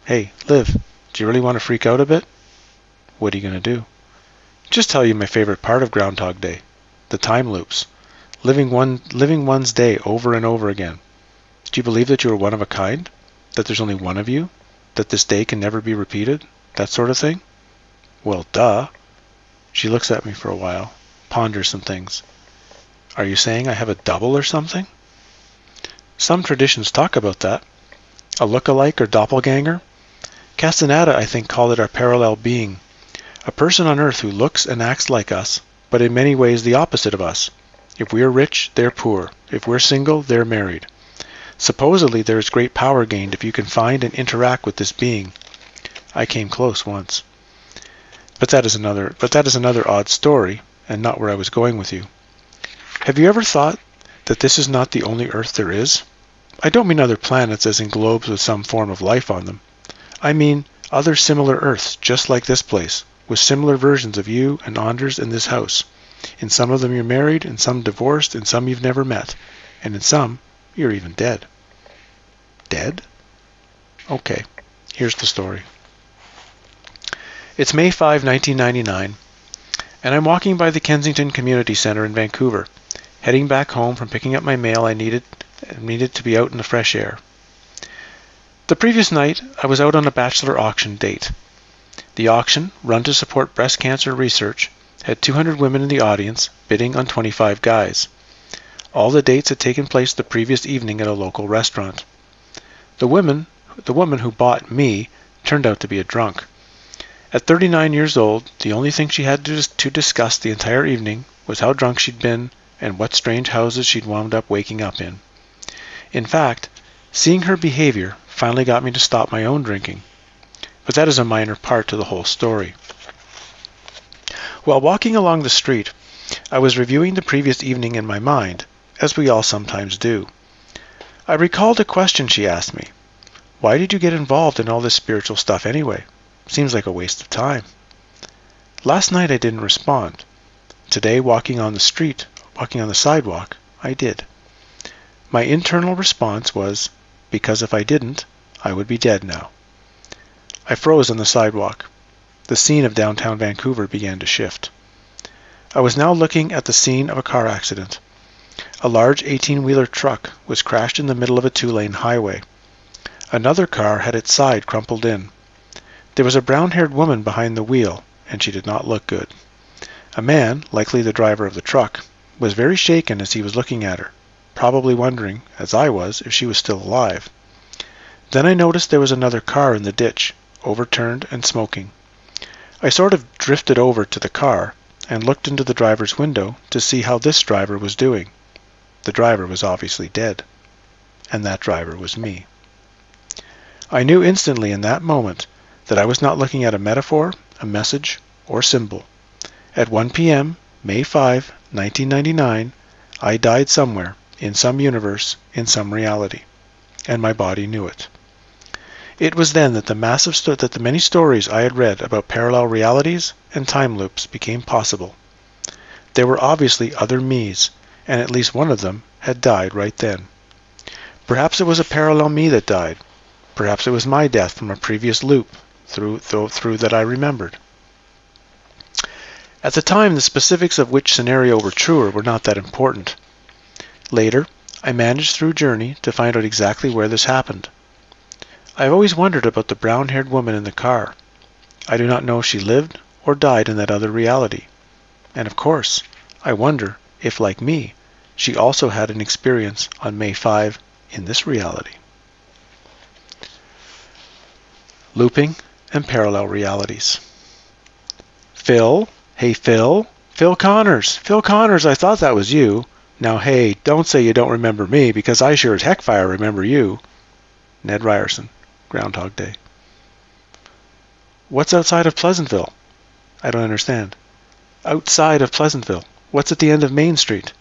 Hey, Liv, do you really want to freak out a bit? What are you going to do? Just tell you my favorite part of Groundhog Day, the time loops, living one's day over and over again. Do you believe that you are one of a kind? That there's only one of you? That this day can never be repeated? That sort of thing? Well, duh. She looks at me for a while, ponders some things. Are you saying I have a double or something? Some traditions talk about that. A look-alike or doppelganger? Castaneda, I think, called it our parallel being. A person on earth who looks and acts like us, but in many ways the opposite of us. If we are rich, they're poor. If we're single, they're married. Supposedly there is great power gained if you can find and interact with this being. I came close once. But that is another odd story, and not where I was going with you. Have you ever thought that this is not the only Earth there is? I don't mean other planets as in globes with some form of life on them. I mean other similar Earths just like this place, with similar versions of you and Anders in this house. In some of them you're married, in some divorced, in some you've never met, and in some you're even dead. Dead? Okay, here's the story. It's May 5, 1999, and I'm walking by the Kensington Community Centre in Vancouver, heading back home from picking up my mail. I needed to be out in the fresh air. The previous night, I was out on a bachelor auction date. The auction, run to support breast cancer research, had 200 women in the audience bidding on 25 guys. All the dates had taken place the previous evening at a local restaurant. The woman who bought me turned out to be a drunk. At 39 years old, the only thing she had to discuss the entire evening was how drunk she'd been and what strange houses she'd wound up waking up in. In fact, seeing her behavior finally got me to stop my own drinking. But that is a minor part to the whole story. While walking along the street, I was reviewing the previous evening in my mind, as we all sometimes do. I recalled a question she asked me. Why did you get involved in all this spiritual stuff anyway? Seems like a waste of time. Last night I didn't respond. Today, walking on the sidewalk, I did. My internal response was, because if I didn't, I would be dead now. I froze on the sidewalk. The scene of downtown Vancouver began to shift. I was now looking at the scene of a car accident. A large 18-wheeler truck was crashed in the middle of a 2-lane highway. Another car had its side crumpled in. There was a brown-haired woman behind the wheel, and she did not look good. A man, likely the driver of the truck, was very shaken as he was looking at her, probably wondering, as I was, if she was still alive. Then I noticed there was another car in the ditch, overturned and smoking. I sort of drifted over to the car and looked into the driver's window to see how this driver was doing. The driver was obviously dead, and that driver was me. I knew instantly in that moment that I was not looking at a metaphor, a message, or symbol. At 1 p.m., May 5, 1999, I died somewhere, in some universe, in some reality, and my body knew it. It was then that the many stories I had read about parallel realities and time loops became possible. There were obviously other me's, and at least one of them had died right then. Perhaps it was a parallel me that died. Perhaps it was my death from a previous loop through that I remembered. At the time, the specifics of which scenario were truer were not that important. Later, I managed through Journey to find out exactly where this happened. I have always wondered about the brown-haired woman in the car. I do not know if she lived or died in that other reality. And of course, I wonder if, like me, she also had an experience on May 5 in this reality. Looping and parallel realities. Phil? Hey, Phil? Phil Connors! Phil Connors, I thought that was you. Now, hey, don't say you don't remember me, because I sure as heckfire remember you. Ned Ryerson, Groundhog Day. What's outside of Pleasantville? I don't understand. Outside of Pleasantville. What's at the end of Main Street?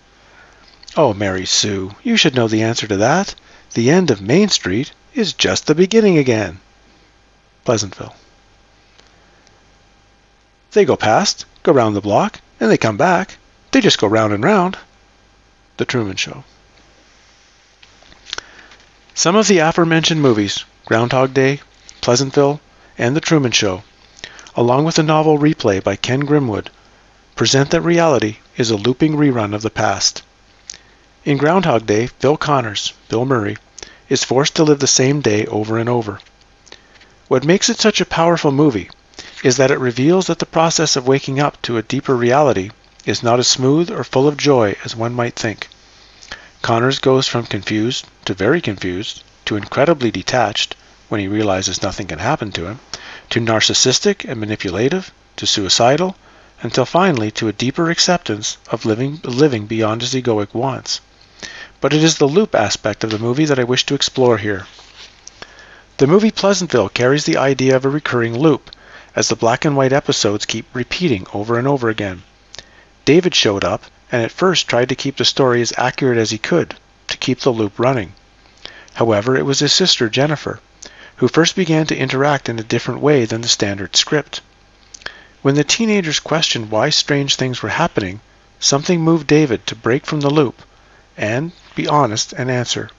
Oh, Mary Sue, you should know the answer to that. The end of Main Street is just the beginning again. Pleasantville. They go past, go round the block, and they come back. They just go round and round. The Truman Show. Some of the aforementioned movies, Groundhog Day, Pleasantville, and The Truman Show, along with the novel Replay by Ken Grimwood, present that reality is a looping rerun of the past. In Groundhog Day, Phil Connors, Bill Murray, is forced to live the same day over and over. What makes it such a powerful movie is that it reveals that the process of waking up to a deeper reality is not as smooth or full of joy as one might think. Connors goes from confused to very confused, to incredibly detached when he realizes nothing can happen to him, to narcissistic and manipulative, to suicidal, until finally to a deeper acceptance of living beyond his egoic wants. But it is the loop aspect of the movie that I wish to explore here. The movie Pleasantville carries the idea of a recurring loop, as the black and white episodes keep repeating over and over again. David showed up and at first tried to keep the story as accurate as he could to keep the loop running. However, it was his sister Jennifer who first began to interact in a different way than the standard script. When the teenagers questioned why strange things were happening, something moved David to break from the loop and be honest and answer.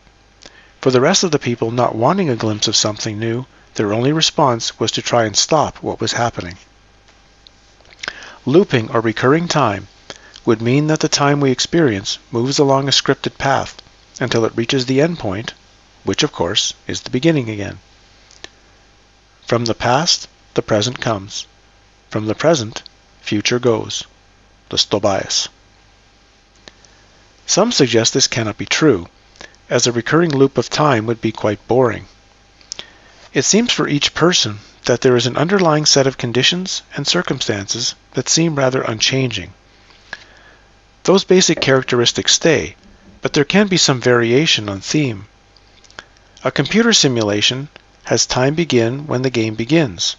For the rest of the people not wanting a glimpse of something new, their only response was to try and stop what was happening. Looping or recurring time would mean that the time we experience moves along a scripted path until it reaches the end point, which of course is the beginning again. From the past, the present comes. From the present, future goes. The Stobias. Some suggest this cannot be true, as a recurring loop of time would be quite boring. It seems for each person that there is an underlying set of conditions and circumstances that seem rather unchanging. Those basic characteristics stay, but there can be some variation on theme. A computer simulation has time begin when the game begins.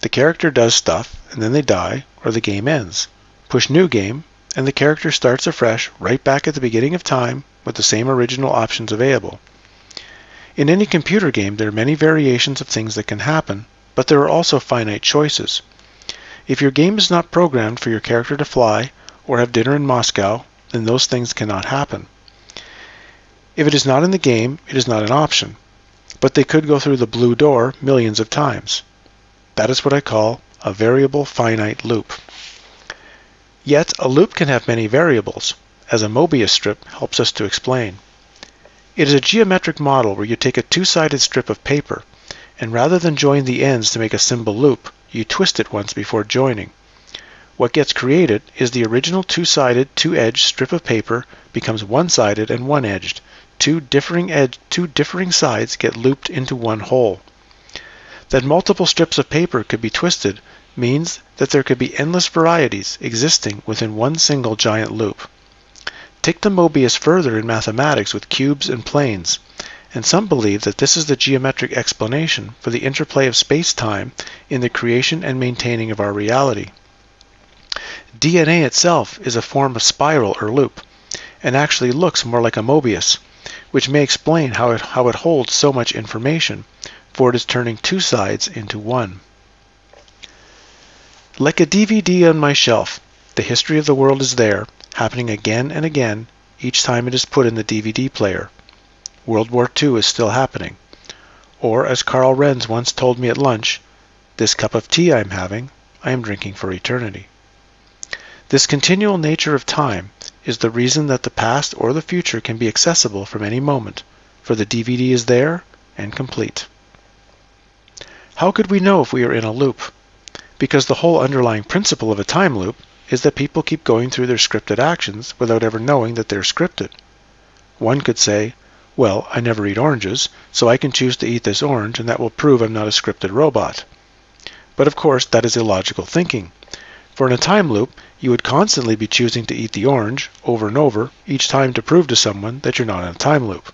The character does stuff, and then they die, or the game ends. Push new game, and the character starts afresh right back at the beginning of time with the same original options available. In any computer game, there are many variations of things that can happen, but there are also finite choices. If your game is not programmed for your character to fly or have dinner in Moscow, then those things cannot happen. If it is not in the game, it is not an option, but they could go through the blue door millions of times. That is what I call a variable finite loop. Yet, a loop can have many variables, as a Mobius strip helps us to explain. It is a geometric model where you take a two-sided strip of paper, and rather than join the ends to make a symbol loop, you twist it once before joining. What gets created is the original two-sided, two-edged strip of paper becomes one-sided and one-edged. Two differing sides get looped into one whole. That multiple strips of paper could be twisted means that there could be endless varieties existing within one single giant loop. Take the Mobius further in mathematics with cubes and planes, and some believe that this is the geometric explanation for the interplay of space-time in the creation and maintaining of our reality. DNA itself is a form of spiral or loop, and actually looks more like a Mobius, which may explain how it holds so much information, for it is turning two sides into one. Like a DVD on my shelf, the history of the world is there, happening again and again each time it is put in the DVD player. World War II is still happening. Or, as Carl Renz once told me at lunch, this cup of tea I am having, I am drinking for eternity. This continual nature of time is the reason that the past or the future can be accessible from any moment, for the DVD is there and complete. How could we know if we are in a loop? Because the whole underlying principle of a time loop is that people keep going through their scripted actions without ever knowing that they're scripted. One could say, well, I never eat oranges, so I can choose to eat this orange and that will prove I'm not a scripted robot. But of course that is illogical thinking. For in a time loop, you would constantly be choosing to eat the orange over and over each time to prove to someone that you're not in a time loop.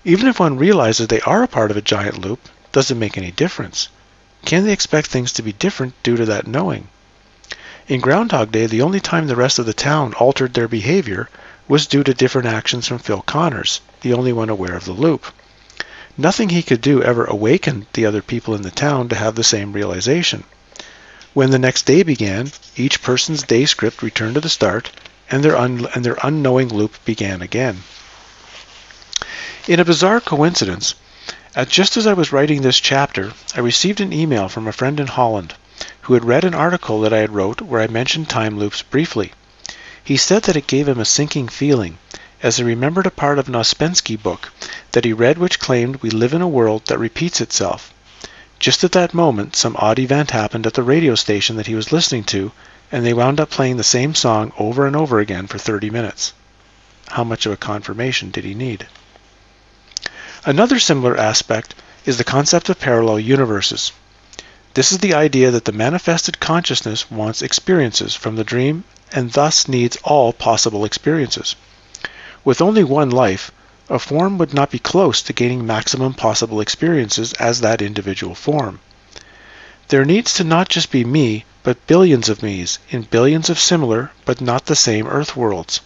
Even if one realizes they are a part of a giant loop, does it make any difference? Can they expect things to be different due to that knowing? In Groundhog Day, the only time the rest of the town altered their behavior was due to different actions from Phil Connors, the only one aware of the loop. Nothing he could do ever awakened the other people in the town to have the same realization. When the next day began, each person's day script returned to the start, and their unknowing loop began again. In a bizarre coincidence, just as I was writing this chapter, I received an email from a friend in Holland who had read an article that I had wrote where I mentioned time loops briefly. He said that it gave him a sinking feeling, as he remembered a part of an Ouspensky book that he read which claimed we live in a world that repeats itself. Just at that moment, some odd event happened at the radio station that he was listening to, and they wound up playing the same song over and over again for 30 minutes. How much of a confirmation did he need? Another similar aspect is the concept of parallel universes. This is the idea that the manifested consciousness wants experiences from the dream and thus needs all possible experiences. With only one life, a form would not be close to gaining maximum possible experiences as that individual form. There needs to not just be me, but billions of me's in billions of similar but not the same Earth worlds.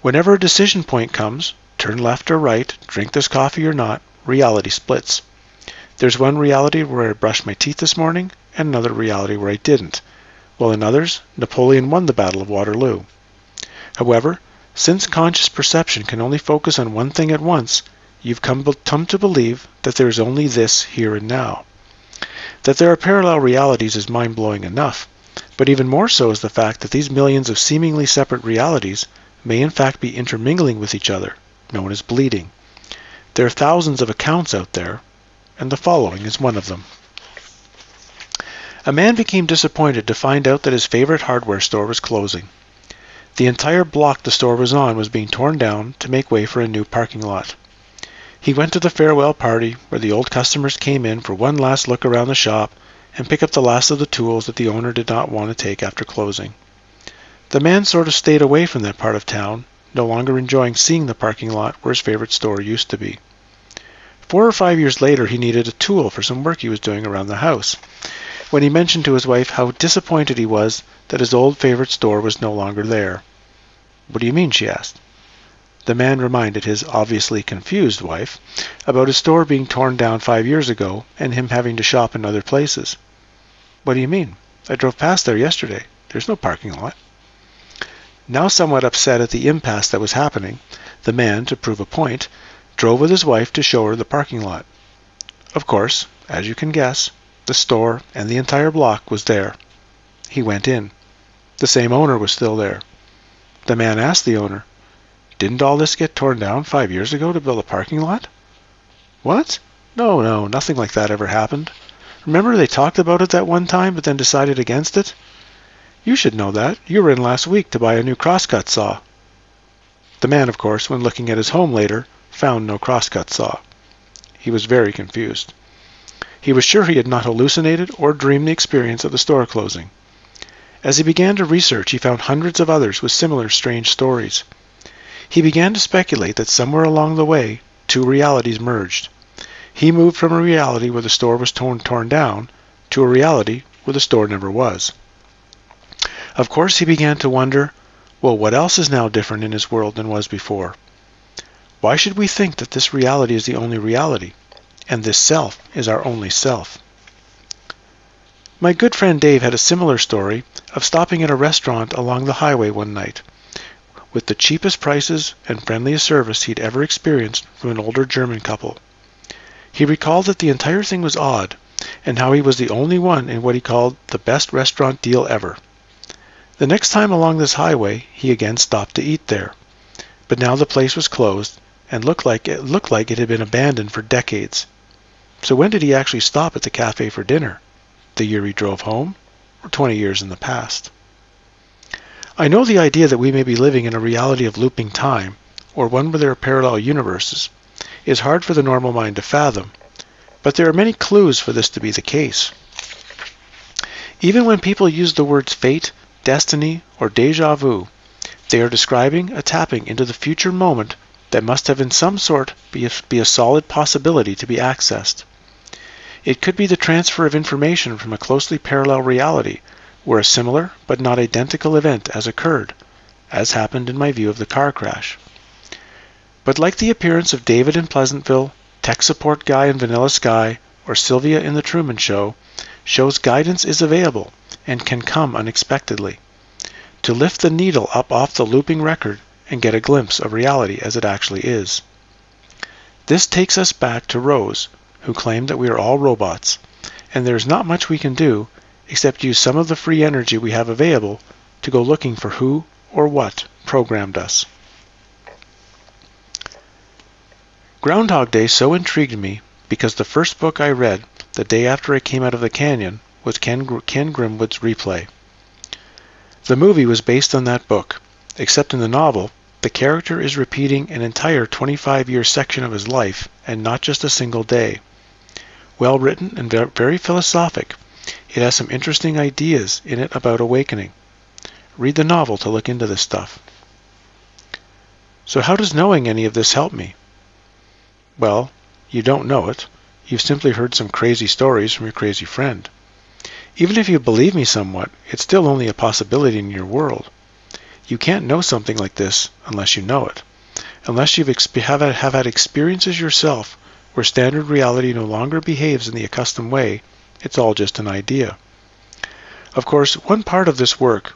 Whenever a decision point comes, turn left or right, drink this coffee or not, reality splits. There's one reality where I brushed my teeth this morning, and another reality where I didn't, while in others, Napoleon won the Battle of Waterloo. However, since conscious perception can only focus on one thing at once, you've come to believe that there is only this here and now. That there are parallel realities is mind-blowing enough, but even more so is the fact that these millions of seemingly separate realities may in fact be intermingling with each other, known as bleeding. There are thousands of accounts out there, and the following is one of them. A man became disappointed to find out that his favorite hardware store was closing. The entire block the store was on was being torn down to make way for a new parking lot. He went to the farewell party where the old customers came in for one last look around the shop and pick up the last of the tools that the owner did not want to take after closing. The man sort of stayed away from that part of town, no longer enjoying seeing the parking lot where his favorite store used to be. 4 or 5 years later, he needed a tool for some work he was doing around the house, when he mentioned to his wife how disappointed he was that his old favorite store was no longer there. "What do you mean?" she asked. The man reminded his obviously confused wife about his store being torn down 5 years ago and him having to shop in other places. "What do you mean? I drove past there yesterday. There's no parking lot." Now somewhat upset at the impasse that was happening, the man, to prove a point, drove with his wife to show her the parking lot. Of course, as you can guess, the store and the entire block was there. He went in. The same owner was still there. The man asked the owner, "Didn't all this get torn down 5 years ago to build a parking lot?" "What? No, nothing like that ever happened. Remember they talked about it that one time but then decided against it? You should know that. You were in last week to buy a new crosscut saw." The man, of course, when looking at his home later, found no crosscut saw. He was very confused. He was sure he had not hallucinated or dreamed the experience of the store closing. As he began to research, he found hundreds of others with similar strange stories. He began to speculate that somewhere along the way, two realities merged. He moved from a reality where the store was torn down to a reality where the store never was. Of course, he began to wonder, well, what else is now different in his world than was before? Why should we think that this reality is the only reality, and this self is our only self? My good friend Dave had a similar story of stopping at a restaurant along the highway one night, with the cheapest prices and friendliest service he'd ever experienced from an older German couple. He recalled that the entire thing was odd, and how he was the only one in what he called the best restaurant deal ever. The next time along this highway, he again stopped to eat there. But now the place was closed, and looked like it had been abandoned for decades. So when did he actually stop at the cafe for dinner? The year he drove home, or 20 years in the past? I know the idea that we may be living in a reality of looping time, or one where there are parallel universes, is hard for the normal mind to fathom, but there are many clues for this to be the case. Even when people use the words fate, destiny, or déjà vu, they are describing a tapping into the future moment that must have in some sort be a solid possibility to be accessed. It could be the transfer of information from a closely parallel reality where a similar but not identical event has occurred, as happened in my view of the car crash. But like the appearance of David in Pleasantville, tech support guy in Vanilla Sky, or Sylvia in the Truman Show, shows guidance is available and can come unexpectedly, to lift the needle up off the looping record and get a glimpse of reality as it actually is. This takes us back to Rose, who claimed that we are all robots, and there is not much we can do except use some of the free energy we have available to go looking for who or what programmed us. Groundhog Day so intrigued me because the first book I read the day after I came out of the canyon was Ken Grimwood's Replay. The movie was based on that book, except in the novel, the character is repeating an entire 25-year section of his life and not just a single day. Well written and very philosophic, it has some interesting ideas in it about awakening. Read the novel to look into this stuff. So how does knowing any of this help me? Well, you don't know it. You've simply heard some crazy stories from your crazy friend. Even if you believe me somewhat, it's still only a possibility in your world. You can't know something like this unless you know it. Unless you have had experiences yourself where standard reality no longer behaves in the accustomed way, it's all just an idea. Of course, one part of this work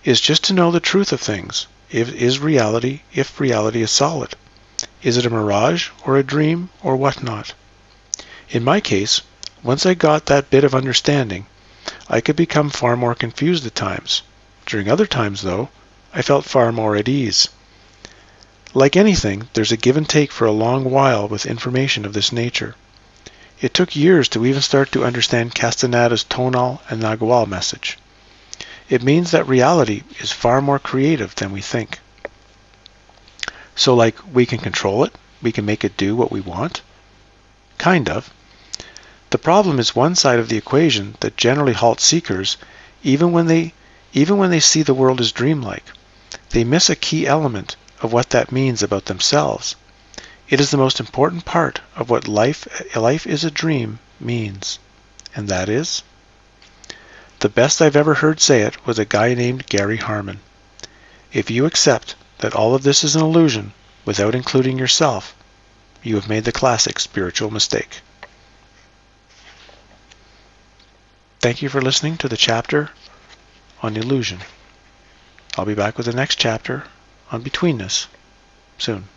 is just to know the truth of things. If reality is solid? Is it a mirage or a dream or whatnot? In my case, once I got that bit of understanding, I could become far more confused at times. During other times, though, I felt far more at ease. Like anything, there's a give and take for a long while with information of this nature. It took years to even start to understand Castaneda's tonal and nagual message. It means that reality is far more creative than we think. So like, we can control it? We can make it do what we want? Kind of. The problem is one side of the equation that generally halts seekers even when they see the world as dreamlike. They miss a key element of what that means about themselves. It is the most important part of what life is a dream means. And that is? The best I've ever heard say it was a guy named Gary Harmon. If you accept that all of this is an illusion without including yourself, you have made the classic spiritual mistake. Thank you for listening to the chapter on illusion. I'll be back with the next chapter on betweenness soon.